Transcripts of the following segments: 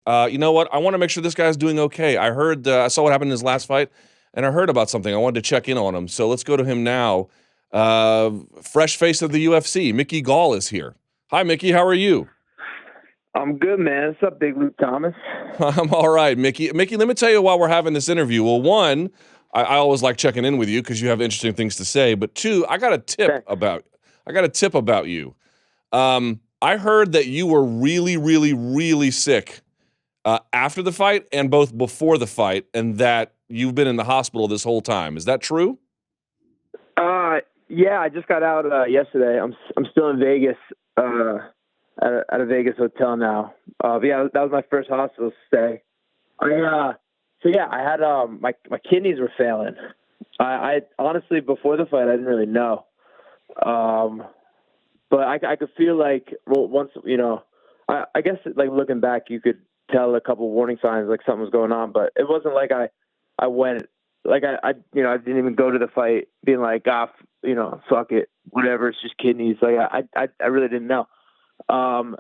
You know what? I want to make sure this guy's doing okay. I heard, I saw what happened in his last fight, and I heard about something. I wanted to check in on him. So let's go to him now. Fresh face of the UFC, Mickey Gall is here. Hi, Mickey. How are you? I'm good, man. What's up, Big Luke Thomas? I'm all right, Mickey. Mickey, let me tell you why we're having this interview. Well, one, I always like checking in with you because you have interesting things to say. But two, Thanks. I got a tip about you. I heard that you were really, really, really sick after the fight and both before the fight, and that you've been in the hospital this whole time. Is that true? Uh, yeah, I just got out yesterday. I'm still in Vegas, at a Vegas hotel now. But yeah, that was my first hospital stay. I had my kidneys were failing. I honestly before the fight I didn't really know, but I could feel like once I guess like looking back you could tell a couple warning signs like something was going on, but it wasn't like I went like I didn't even go to the fight being like fuck it, whatever, it's just kidneys. Like I really didn't know. When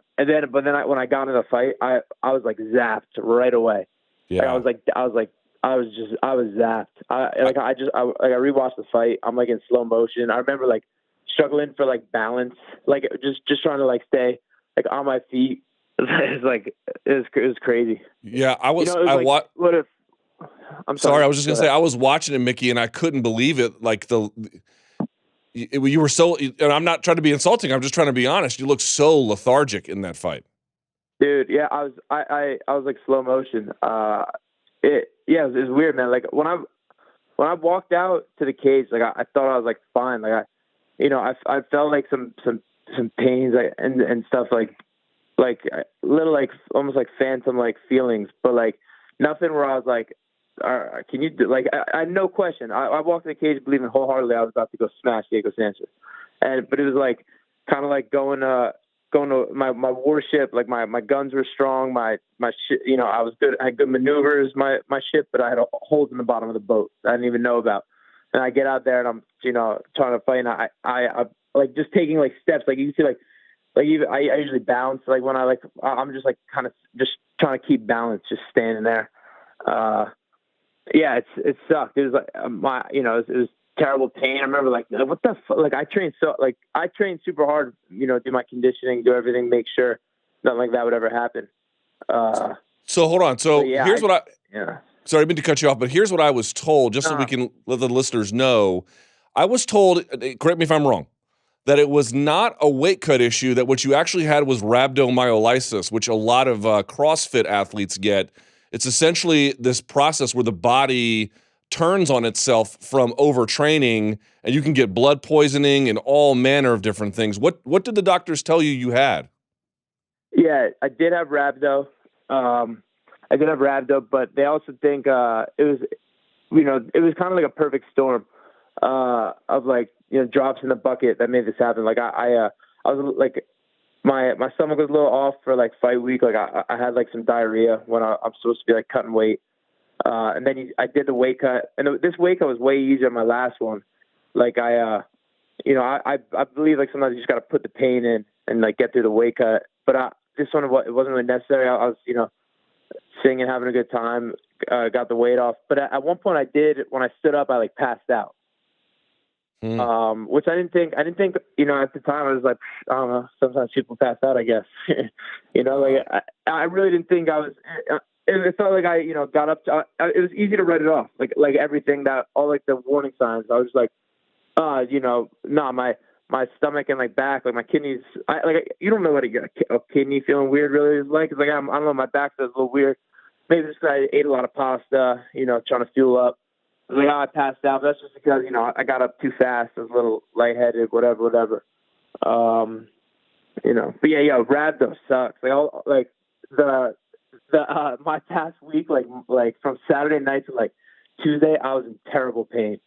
I got into the fight, I was like zapped right away. Like Yeah. I was zapped. I rewatched the fight. I'm like in slow motion. I remember like struggling for like balance, like just trying to like stay like on my feet. It was crazy. Yeah, You know, it was like what if I'm sorry, sorry. I was just Go gonna say ahead. I was watching it, Mickey, and I couldn't believe it. Like you were so, and I'm not trying to be insulting. I'm just trying to be honest. You look so lethargic in that fight. Dude, yeah, I was like slow motion. It was weird, man. Like when I walked out to the cage, like I thought I was like fine. Like I felt like some pains and stuff like little like almost like phantom like feelings, but like nothing where I was like, can you do like I had no question. I walked in the cage believing wholeheartedly I was about to go smash Diego Sanchez, but it was like kind of like going to my warship. Like my guns were strong. My ship, I was good. I had good maneuvers. My ship, but I had holes in the bottom of the boat I didn't even know about. And I get out there and I'm trying to fight. And I like just taking like steps. Like you can see like even I usually bounce. Like when I'm just like kind of just trying to keep balance, just standing there. Yeah, it sucked. It was like it was terrible pain. I remember like what the like I trained super hard, do my conditioning, do everything, make sure nothing like that would ever happen. Uh, So hold on. but So yeah, here's what I yeah. sorry, I meant to cut you off, but here's what I was told, just so we No, can let the listeners know. I was told, correct me if I'm wrong, that it was not a weight cut issue, that what you actually had was rhabdomyolysis, which a lot of CrossFit athletes get. It's essentially this process where the body turns on itself from overtraining, and you can get blood poisoning and all manner of different things. What did the doctors tell you you had? yeah, I did have rhabdo. Um, I did have rhabdo, but they also think it was kind of like a perfect storm of like drops in the bucket that made this happen. Like I was like my stomach was a little off for like fight week. Like I had like some diarrhea when I'm supposed to be like cutting weight. And then I did the weight cut, and this weight cut was way easier than my last one. Like I believe like sometimes you just got to put the pain in and like get through the weight cut. But this one it wasn't really necessary. I was singing, having a good time, got the weight off. But at one point I did when I stood up, I like passed out. Hmm. Which I didn't think. At the time I was like, I don't know. Sometimes people pass out, I guess. Like I really didn't think I was. It felt like I, got up to. It was easy to write it off, like everything that all like the warning signs. I was like, nah, my stomach and like back, like my kidneys. You don't know what a kidney feeling weird really is like. It's like I don't know, my back feels a little weird. Maybe it's because I ate a lot of pasta, trying to fuel up. I was like, I passed out. But that's just because I got up too fast. I was a little lightheaded, whatever. Um, but yeah, rhabdo sucks. Like all like the my past week, like from Saturday night to like Tuesday, I was in terrible pain.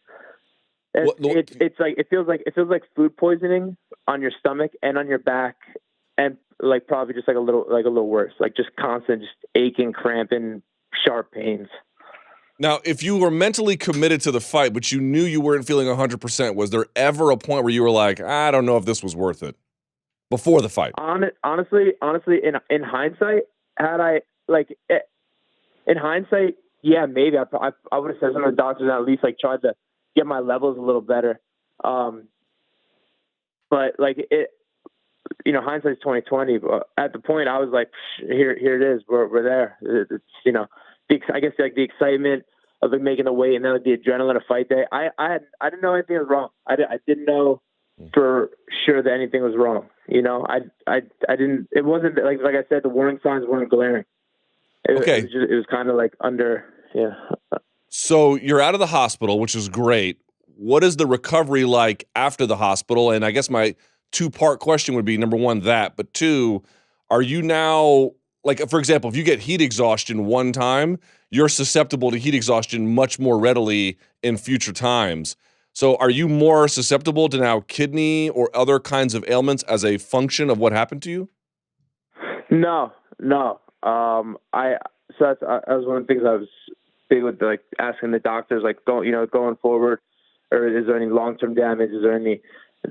It's like it feels like food poisoning on your stomach and on your back, and like probably just like a little worse, like just constant, just aching, cramping, sharp pains. Now, if you were mentally committed to the fight, but you knew you weren't feeling 100%, was there ever a point where you were like, I don't know if this was worth it before the fight? Honestly, in hindsight, had I like in hindsight, yeah, maybe I would have said some of the doctors and at least like tried to get my levels a little better. But like hindsight's 2020. But at the point, I was like, here it is. We're there. It's I guess like the excitement of like making the weight and then like the adrenaline of fight day. I didn't know anything was wrong. I didn't know for sure that anything was wrong. I didn't. It wasn't like I said, the warning signs weren't glaring. Okay. It was kind of like under. Yeah. So you're out of the hospital, which is great. What is the recovery like after the hospital? And I guess my two-part question would be, number one, that, but two, are you now, like, for example, if you get heat exhaustion one time, you're susceptible to heat exhaustion much more readily in future times. So are you more susceptible to now kidney or other kinds of ailments as a function of what happened to you? No. So that was one of the things I was big with, like asking the doctors, like going forward, or is there any long-term damage? Is there any?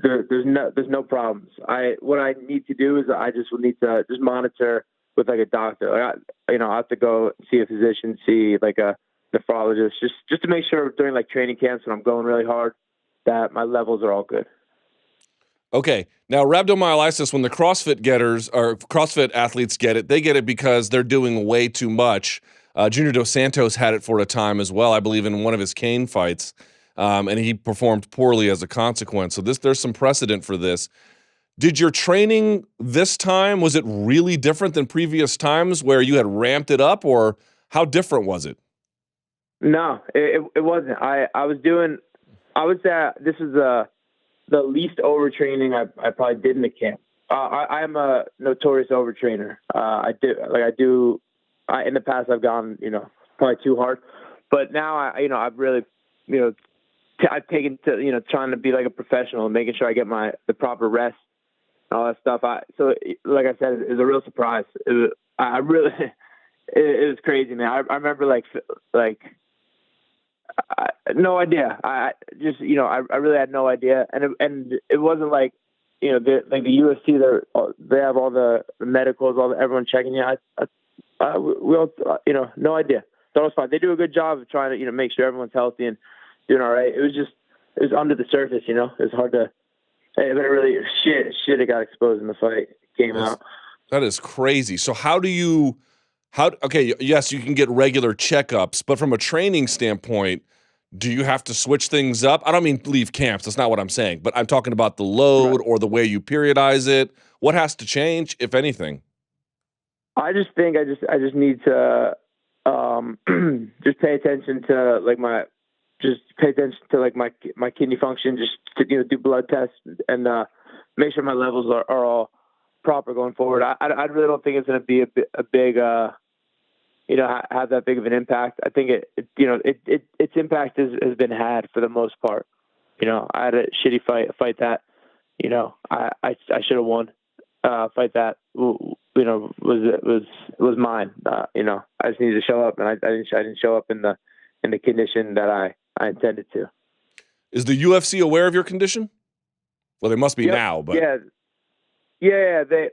There's no problems. What I need to do is I just would need to just monitor with like a doctor. Like I have to go see a physician, see like a nephrologist, just to make sure during like training camps when I'm going really hard that my levels are all good. Okay. Now, rhabdomyolysis, when the CrossFit getters or CrossFit athletes get it, they get it because they're doing way too much. Junior Dos Santos had it for a time as well, I believe, in one of his cane fights, and he performed poorly as a consequence. So there's some precedent for this. Did your training this time, was it really different than previous times where you had ramped it up, or how different was it? No, it wasn't. I would say this is the least overtraining I probably did in the camp. I'm a notorious overtrainer. In the past I've gone, probably too hard, but now I've really, I've taken to, trying to be like a professional and making sure I get the proper rest and all that stuff. So like I said, it was a real surprise. It was crazy, man. I remember no idea. I really had no idea, and it wasn't like the UFC. They have all the medicals, everyone checking you. We all no idea. That was fine. They do a good job of trying to make sure everyone's healthy and doing all right. It was under the surface. It was hard to. But it really shit. It got exposed in the fight. It came out. That is crazy. So okay, yes, you can get regular checkups, but from a training standpoint, do you have to switch things up? I don't mean leave camps. That's not what I'm saying, but I'm talking about the load or the way you periodize it. What has to change, if anything? I just think I just need to just pay attention to my kidney function, just to do blood tests and make sure my levels are all proper going forward. I really don't think it's going to be a big have that big of an impact. I think its impact has been had for the most part. I had a shitty fight that I should have won. Fight that was mine. I just needed to show up, and I didn't show up in the condition that I intended to. Is the UFC aware of your condition? Well, they must be now, but yeah, they're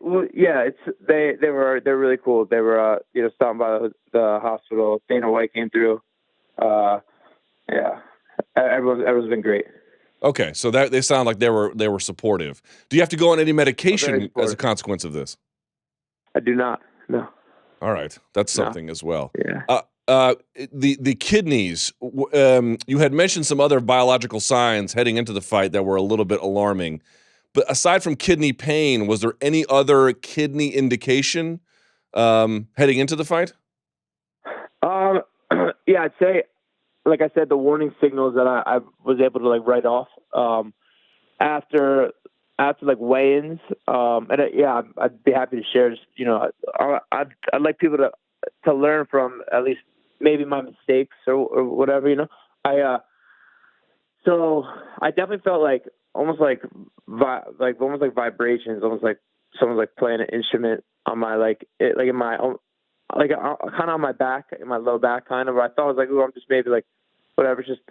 really cool. They were stopping by the hospital. Dana White came through. Everyone's been great. Okay, so that they sound like they were supportive. Do you have to go on any medication as a consequence of this? I do not. No. All right, that's something as well. Yeah. The kidneys. You had mentioned some other biological signs heading into the fight that were a little bid alarming. But aside from kidney pain, was there any other kidney indication heading into the fight? Yeah, I'd say, like I said, the warning signals that I was able to write off after weigh-ins. I'd be happy to share. Just, I'd like people to learn from at least maybe my mistakes or whatever. So I definitely felt almost like vibrations, almost like someone's playing an instrument on my in my own, kind of on my back, in my low back, kind of. Where I thought I was oh, I'm just maybe whatever, just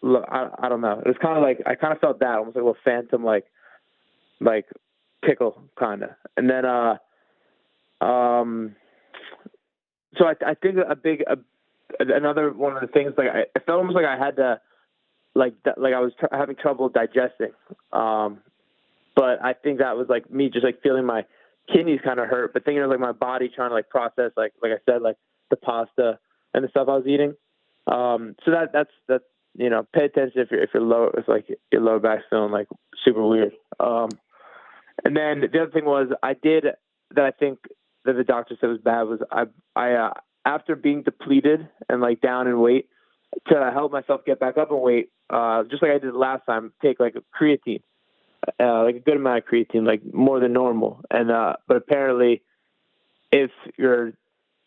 I don't know. It was kind of I kind of felt that almost like a little phantom tickle kind of, and then so I think another one of the things, like I felt almost like I had to, like I was having trouble digesting. But I think that was like me just like feeling my kidneys kind of hurt, but thinking of like my body trying to like process, like I said, like the pasta and the stuff I was eating. So that's, you know, pay attention if you're low, if like your lower back's feeling like super weird. And then the other thing was I think that the doctor said was bad was I after being depleted and like down in weight, to help myself get back up in weight, just like I did last time, take like a creatine, like a good amount of creatine, like more than normal. And but apparently, if you're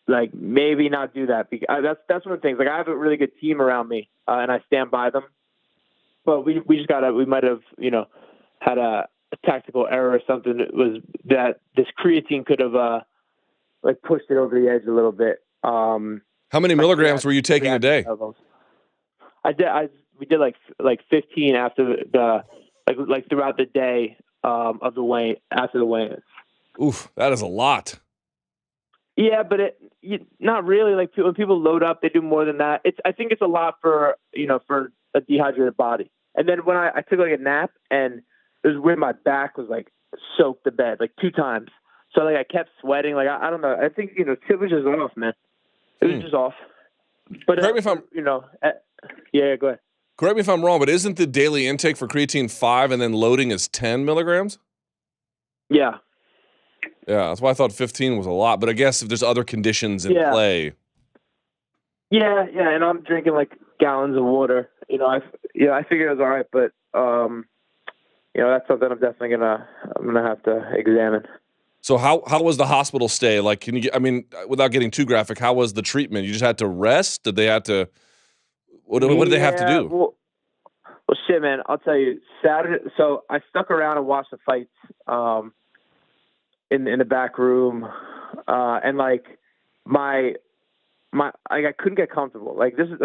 like maybe not do that, because that's one of the things. Like I have a really good team around me, and I stand by them. But we might have, you know, had a tactical error or something. It was that this creatine could have like pushed it over the edge a little bit. How many milligrams were you taking a day? We did like 15 after the like throughout the day of the weigh after the weigh-ins. Oof, that is a lot. Yeah, but not really. Like when people load up, they do more than that. I think it's a lot for, you know, for a dehydrated body. And then when I took like a nap, and it was where my back was like soaked to bed like 2 times. So like I kept sweating. Like I don't know. I think, you know, it was just off, man. It was just off. But correct me if I'm, you know, yeah, go ahead. Correct me if I'm wrong, but isn't the daily intake for creatine 5 and then loading is 10 milligrams? Yeah. Yeah, that's why I thought 15 was a lot. But I guess if there's other conditions in play. Yeah, and I'm drinking like gallons of water. You know, I figured it was all right, but you know, that's something I'm definitely gonna have to examine. So how was the hospital stay? Like, can you? I mean, without getting too graphic, how was the treatment? You just had to rest? Did they have to? What did they have to do? Well, shit, man. I'll tell you. Saturday. So I stuck around and watched the fights in the back room, and like I couldn't get comfortable. Like this is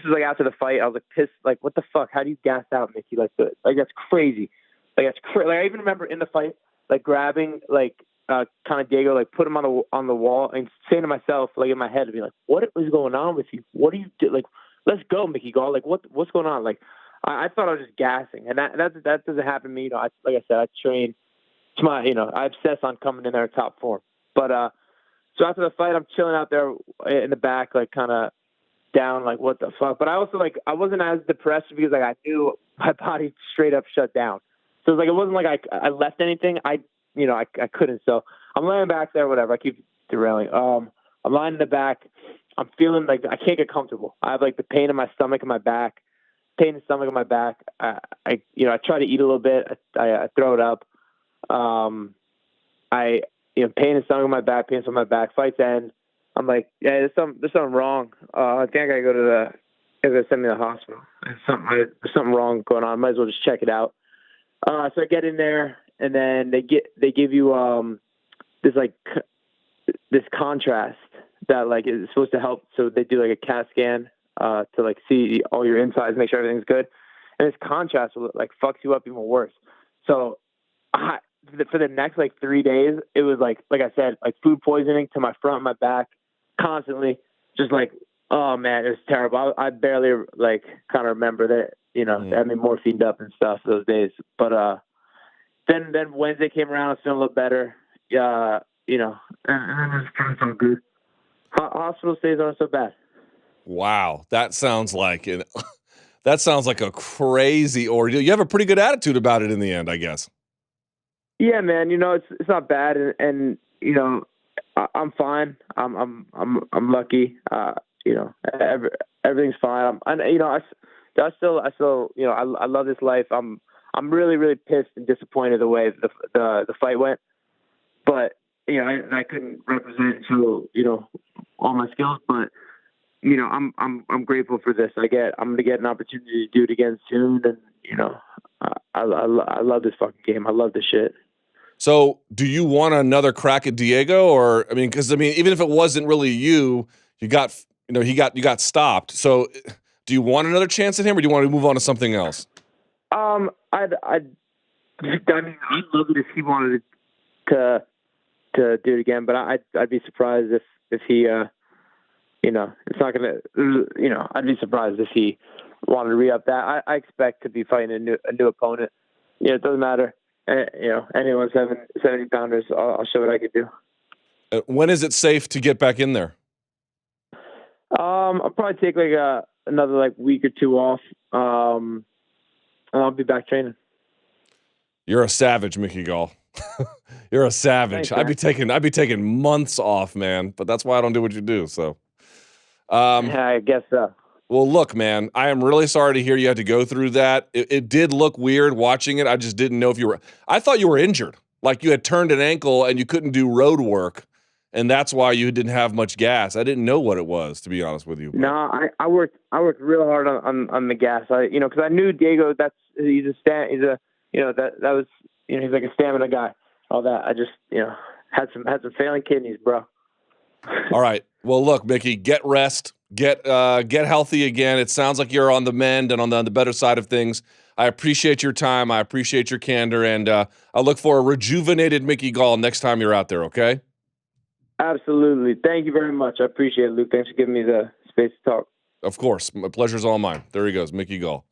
like after the fight. I was like pissed. Like, what the fuck? How do you gas out, Mickey? Like that's crazy. Like I even remember in the fight, like grabbing like kind of Diego, like put him on the wall and saying to myself, like in my head, to be like, what is going on with you? What do you do? Like, let's go, Mickey Gall. Like what's going on? Like I thought I was just gassing, and that doesn't happen to me. You know, like I said, I train. It's my, you know, I obsess on coming in there top form. But so after the fight, I'm chilling out there in the back, like kind of down, like what the fuck. But I also like I wasn't as depressed because like I knew my body straight up shut down. So it was like it wasn't like I left anything. I couldn't. So I'm laying back there, whatever. I keep derailing. I'm lying in the back. I'm feeling like I can't get comfortable. I have like the pain in my stomach and my back. Pain in the stomach and my back. I try to eat a little bit. I throw it up. Pain in the stomach in my back, pain on my back. Fights end. I'm like, yeah, there's something wrong. I think I gotta go to they're gonna send me to the hospital. There's something wrong going on. Might as well just check it out. So I get in there, and then they give you this contrast that like is supposed to help. So they do like a CAT scan to like see all your insides, make sure everything's good. And this contrast like fucks you up even worse. So for the next like 3 days, it was like I said, like food poisoning to my front and my back constantly. Just like, oh man, it was terrible. I barely like kind of remember that, you know, they had me morphined up and stuff those days. But then Wednesday came around, I was feeling a little better. You know, and then it was kind of so good. Hospital stays aren't so bad. Wow, that sounds like a crazy ordeal. You have a pretty good attitude about it in the end, I guess. Yeah, man. You know, it's not bad, and you know, I'm fine. I'm lucky. You know, everything's fine. I still, you know, I love this life. I'm really, really pissed and disappointed the way the fight went, but you know, I couldn't represent to, you know, all my skills, but you know, I'm grateful for this. I'm going to get an opportunity to do it again soon, and you know, I love this fucking game. I love this shit. So, do you want another crack at Diego, or I mean, because even if it wasn't really you got, you know, you got stopped. So, do you want another chance at him, or do you want to move on to something else? I'd love it if he wanted to do it again, but I'd be surprised if he it's not going to, I'd be surprised if he wanted to re-up that. I expect to be fighting a new opponent. It doesn't matter. Anyone 70 pounders, I'll show what I could do. When is it safe to get back in there? I'll probably take another week or two off. And I'll be back training. You're a savage, Mickey Gall. You're a savage. Thanks, I'd be taking months off, man. But that's why I don't do what you do. So, I guess so. Well, look, man, I am really sorry to hear you had to go through that. It did look weird watching it. I just didn't know if you were. I thought you were injured, like you had turned an ankle and you couldn't do road work, and that's why you didn't have much gas. I didn't know what it was, to be honest with you. No, I worked real hard on the gas. Because I knew Diego. He's like a stamina guy. All that. I just had some failing kidneys, bro. All right. Well, look, Mickey, get rest, get healthy again. It sounds like you're on the mend and on the better side of things. I appreciate your time. I appreciate your candor, and I look for a rejuvenated Mickey Gall next time you're out there. Okay. Absolutely. Thank you very much. I appreciate it, Luke. Thanks for giving me the space to talk. Of course. My pleasure's all mine. There he goes, Mickey Gall.